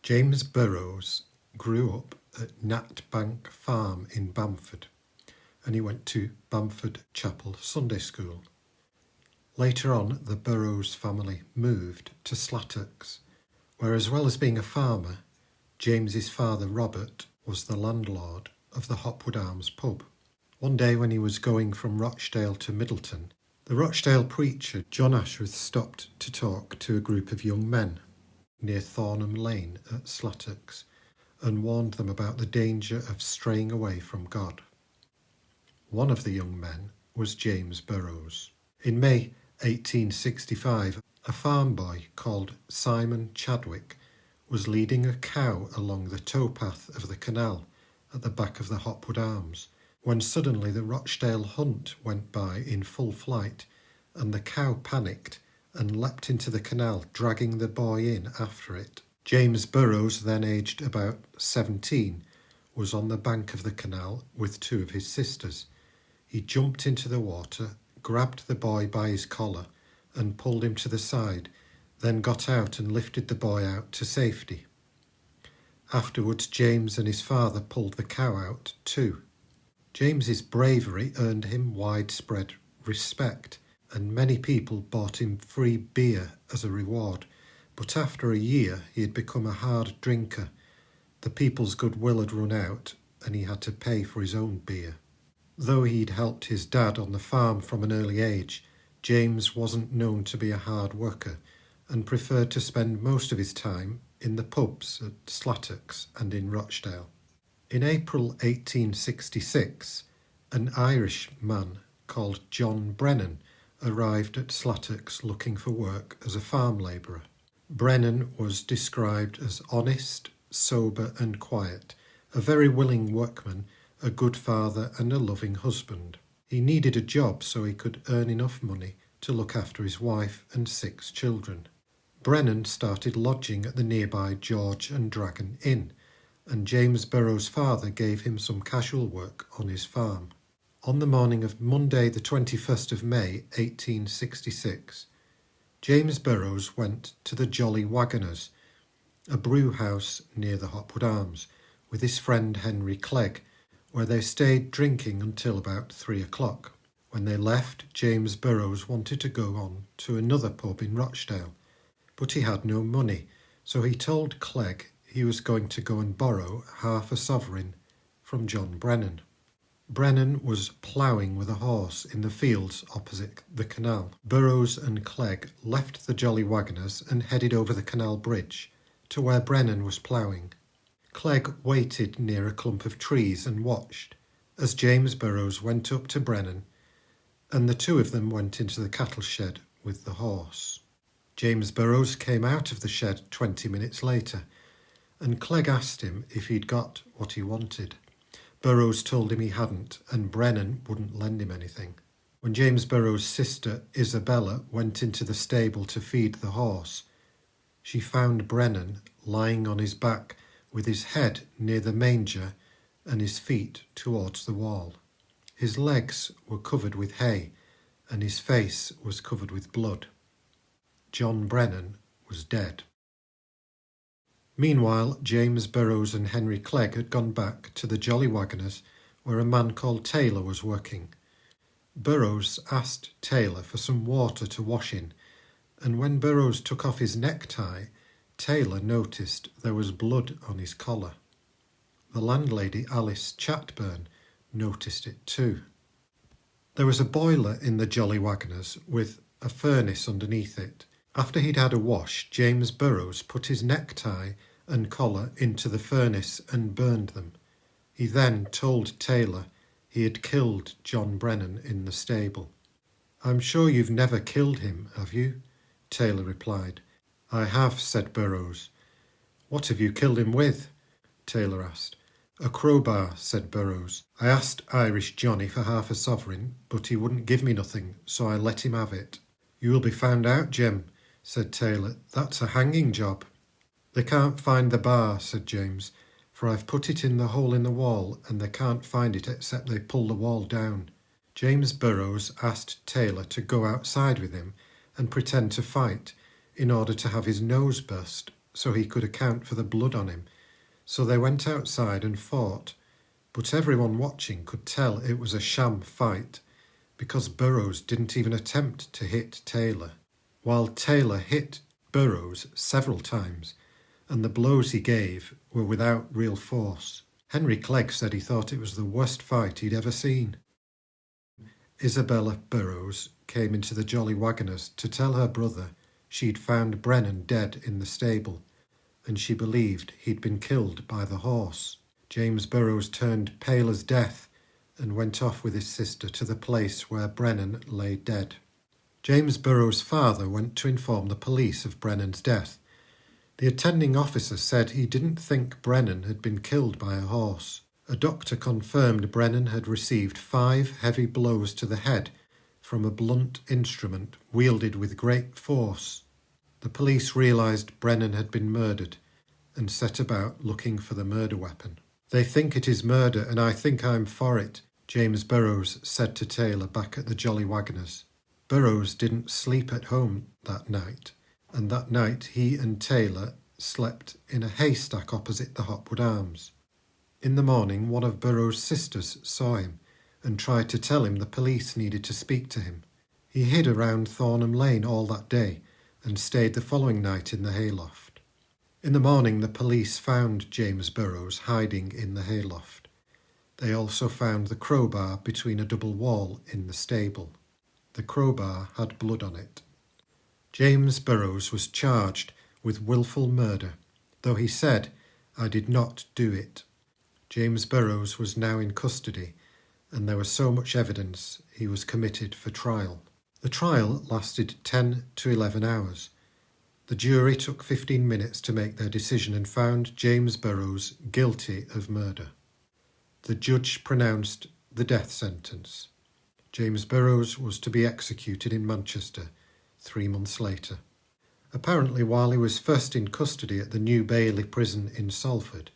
James Burrows grew up at Nat Bank Farm in Bamford, and he went to Bamford Chapel Sunday School. Later on, the Burrows family moved to Slattocks, where, as well as being a farmer, James's father Robert was the landlord of the Hopwood Arms pub. One day when he was going from Rochdale to Middleton, the Rochdale preacher John Ashworth stopped to talk to a group of young men near Thornham Lane at Slattocks and warned them about the danger of straying away from God. One of the young men was James Burrows. In May 1865, a farm boy called Simon Chadwick was leading a cow along the towpath of the canal at the back of the Hopwood Arms, when suddenly the Rochdale hunt went by in full flight, and the cow panicked and leapt into the canal, dragging the boy in after it. James Burrows, then aged about 17, was on the bank of the canal with two of his sisters. He jumped into the water, grabbed the boy by his collar and pulled him to the side, then got out and lifted the boy out to safety. Afterwards, James and his father pulled the cow out too. James's bravery earned him widespread respect, and many people bought him free beer as a reward. But after a year, he had become a hard drinker. The people's goodwill had run out, and he had to pay for his own beer. Though he'd helped his dad on the farm from an early age, James wasn't known to be a hard worker and preferred to spend most of his time in the pubs at Slattocks and in Rochdale. In April 1866, an Irish man called John Brennan arrived at Slattocks looking for work as a farm labourer. Brennan was described as honest, sober and quiet, a very willing workman, a good father and a loving husband. He needed a job so he could earn enough money to look after his wife and 6 children. Brennan started lodging at the nearby George and Dragon Inn, and James Burrows' father gave him some casual work on his farm. On the morning of Monday the 21st of May 1866, James Burrows went to the Jolly Waggoners, a brew house near the Hopwood Arms, with his friend Henry Clegg, where they stayed drinking until about 3 o'clock. When they left, James Burrows wanted to go on to another pub in Rochdale, but he had no money, so he told Clegg he was going to go and borrow half a sovereign from John Brennan. Brennan was ploughing with a horse in the fields opposite the canal. Burrows and Clegg left the Jolly Waggoners and headed over the canal bridge to where Brennan was ploughing. Clegg waited near a clump of trees and watched as James Burrows went up to Brennan, and the two of them went into the cattle shed with the horse. James Burrows came out of the shed 20 minutes later, and Clegg asked him if he'd got what he wanted. Burrows told him he hadn't, and Brennan wouldn't lend him anything. When James Burrows' sister Isabella went into the stable to feed the horse, she found Brennan lying on his back with his head near the manger and his feet towards the wall. His legs were covered with hay, and his face was covered with blood. John Brennan was dead. Meanwhile, James Burrows and Henry Clegg had gone back to the Jolly Waggoners, where a man called Taylor was working. Burrows asked Taylor for some water to wash in, and when Burrows took off his necktie, Taylor noticed there was blood on his collar. The landlady, Alice Chatburn, noticed it too. There was a boiler in the Jolly Waggoners with a furnace underneath it. After he'd had a wash, James Burrows put his necktie and collar into the furnace and burned them. He then told Taylor he had killed John Brennan in the stable. "I'm sure you've never killed him, have you?" Taylor replied. "I have," said Burrows. "What have you killed him with?" Taylor asked. "A crowbar," said Burrows. "I asked Irish Johnny for half a sovereign, but he wouldn't give me nothing, so I let him have it." "You will be found out, Jem," said Taylor. "That's a hanging job." "They can't find the bar," said James, "for I've put it in the hole in the wall, and they can't find it except they pull the wall down." James Burrows asked Taylor to go outside with him and pretend to fight in order to have his nose burst so he could account for the blood on him. So they went outside and fought, but everyone watching could tell it was a sham fight because Burrows didn't even attempt to hit Taylor, while Taylor hit Burrows several times, and the blows he gave were without real force. Henry Clegg said he thought it was the worst fight he'd ever seen. Isabella Burrows came into the Jolly Wagoners to tell her brother she'd found Brennan dead in the stable, and she believed he'd been killed by the horse. James Burrows turned pale as death and went off with his sister to the place where Brennan lay dead. James Burrows' father went to inform the police of Brennan's death. The attending officer said he didn't think Brennan had been killed by a horse. A doctor confirmed Brennan had received 5 heavy blows to the head from a blunt instrument wielded with great force. The police realised Brennan had been murdered and set about looking for the murder weapon. "They think it is murder and I think I'm for it," James Burrows said to Taylor back at the Jolly Wagoners. Burrows didn't sleep at home that night, and that night he and Taylor slept in a haystack opposite the Hopwood Arms. In the morning, one of Burrows' sisters saw him and tried to tell him the police needed to speak to him. He hid around Thornham Lane all that day and stayed the following night in the hayloft. In the morning, the police found James Burrows hiding in the hayloft. They also found the crowbar between a double wall in the stable. The crowbar had blood on it. James Burrows was charged with willful murder, though he said, "I did not do it." James Burrows was now in custody, and there was so much evidence he was committed for trial. The trial lasted 10 to 11 hours. The jury took 15 minutes to make their decision and found James Burrows guilty of murder. The judge pronounced the death sentence. James Burrows was to be executed in Manchester 3 months later. Apparently, while he was first in custody at the New Bailey prison in Salford,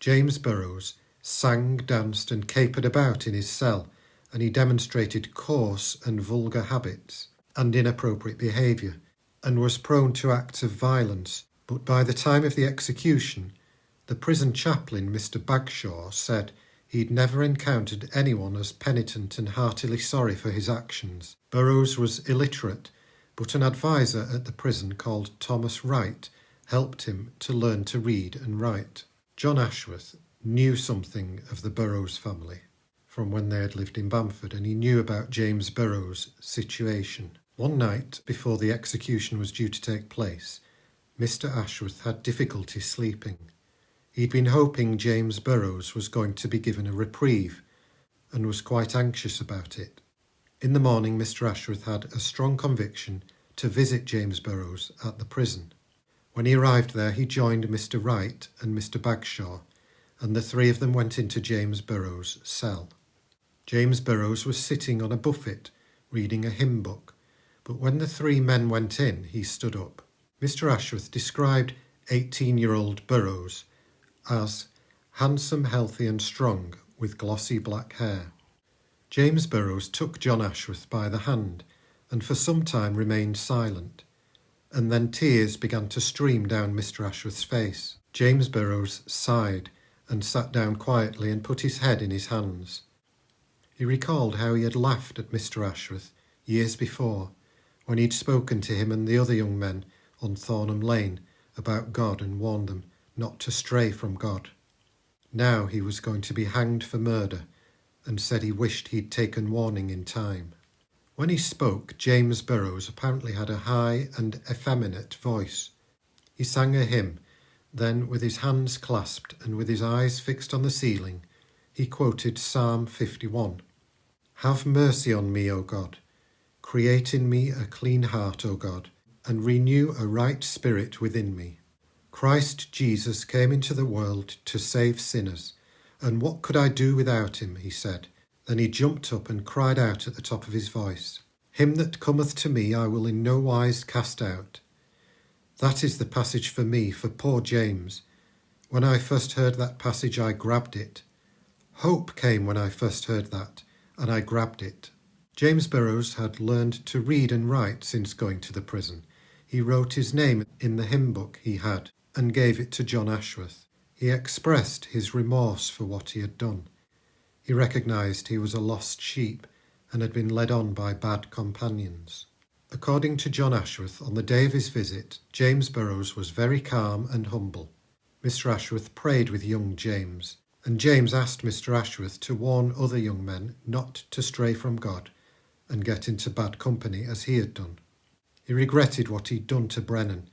James Burrows sang, danced and capered about in his cell, and he demonstrated coarse and vulgar habits and inappropriate behaviour, and was prone to acts of violence. But by the time of the execution, the prison chaplain, Mr. Bagshaw, said he'd never encountered anyone as penitent and heartily sorry for his actions. Burrows was illiterate, but an advisor at the prison called Thomas Wright helped him to learn to read and write. John Ashworth knew something of the Burrows family from when they had lived in Bamford, and he knew about James Burrows' situation. One night before the execution was due to take place, Mr. Ashworth had difficulty sleeping. He'd been hoping James Burrows was going to be given a reprieve and was quite anxious about it. In the morning, Mr. Ashworth had a strong conviction to visit James Burrows at the prison. When he arrived there, he joined Mr. Wright and Mr. Bagshaw, and the 3 of them went into James Burrows' cell. James Burrows was sitting on a buffet, reading a hymn book, but when the 3 men went in, he stood up. Mr. Ashworth described 18-year-old Burrows as handsome, healthy and strong, with glossy black hair. James Burrows took John Ashworth by the hand and for some time remained silent, and then tears began to stream down Mr. Ashworth's face. James Burrows sighed and sat down quietly and put his head in his hands. He recalled how he had laughed at Mr. Ashworth years before, when he'd spoken to him and the other young men on Thornham Lane about God and warned them not to stray from God. Now he was going to be hanged for murder, and said he wished he'd taken warning in time. When he spoke, James Burrows apparently had a high and effeminate voice. He sang a hymn, then with his hands clasped and with his eyes fixed on the ceiling, he quoted Psalm 51. "Have mercy on me, O God. Create in me a clean heart, O God, and renew a right spirit within me. Christ Jesus came into the world to save sinners, and what could I do without him?" he said. Then he jumped up and cried out at the top of his voice, "Him that cometh to me I will in no wise cast out." That is the passage for me, for poor James. When I first heard that passage, I grabbed it. Hope came when I first heard that, and I grabbed it. James Burrows had learned to read and write since going to the prison. He wrote his name in the hymn book he had, and gave it to John Ashworth. He expressed his remorse for what he had done. He recognised he was a lost sheep and had been led on by bad companions. According to John Ashworth, on the day of his visit, James Burrows was very calm and humble. Mr. Ashworth prayed with young James, and James asked Mr. Ashworth to warn other young men not to stray from God and get into bad company as he had done. He regretted what he'd done to Brennan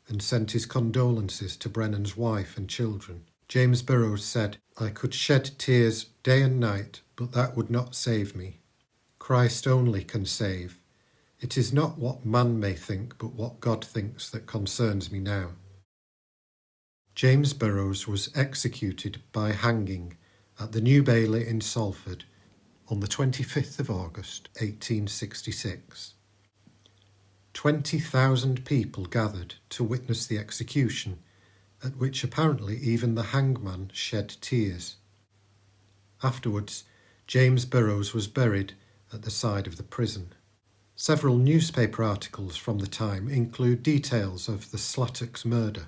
and sent his condolences to Brennan's wife and children. James Burrows said, "I could shed tears day and night, but that would not save me. Christ only can save. It is not what man may think, but what God thinks that concerns me now." James Burrows was executed by hanging at the New Bailey in Salford on the 25th of August 1866. 20,000 people gathered to witness the execution, at which apparently even the hangman shed tears. Afterwards, James Burrows was buried at the side of the prison. Several newspaper articles from the time include details of the Slattocks murder,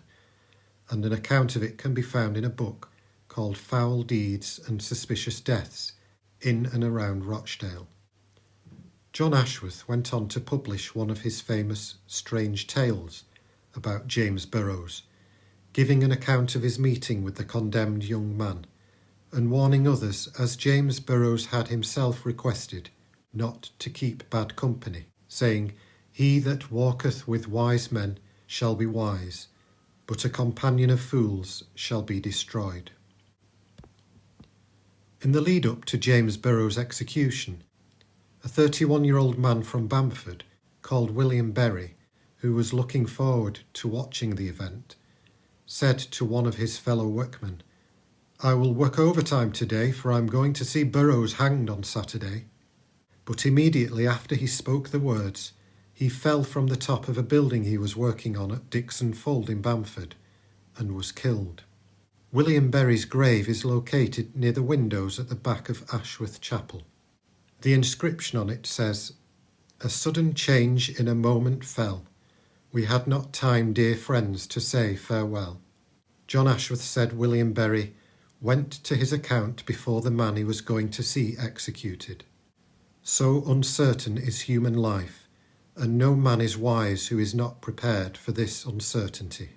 and an account of it can be found in a book called Foul Deeds and Suspicious Deaths in and around Rochdale. John Ashworth went on to publish one of his famous Strange Tales about James Burrows, giving an account of his meeting with the condemned young man, and warning others, as James Burrows had himself requested, not to keep bad company, saying, "He that walketh with wise men shall be wise, but a companion of fools shall be destroyed." In the lead-up to James Burrows' execution, a 31-year-old man from Bamford, called William Berry, who was looking forward to watching the event, said to one of his fellow workmen, "I will work overtime today, for I'm going to see Burrows hanged on Saturday." But immediately after he spoke the words, he fell from the top of a building he was working on at Dixon Fold in Bamford and was killed. William Berry's grave is located near the windows at the back of Ashworth Chapel. The inscription on it says, "A sudden change in a moment fell. We had not time, dear friends, to say farewell." John Ashworth said William Berry went to his account before the man he was going to see executed. So uncertain is human life, and no man is wise who is not prepared for this uncertainty.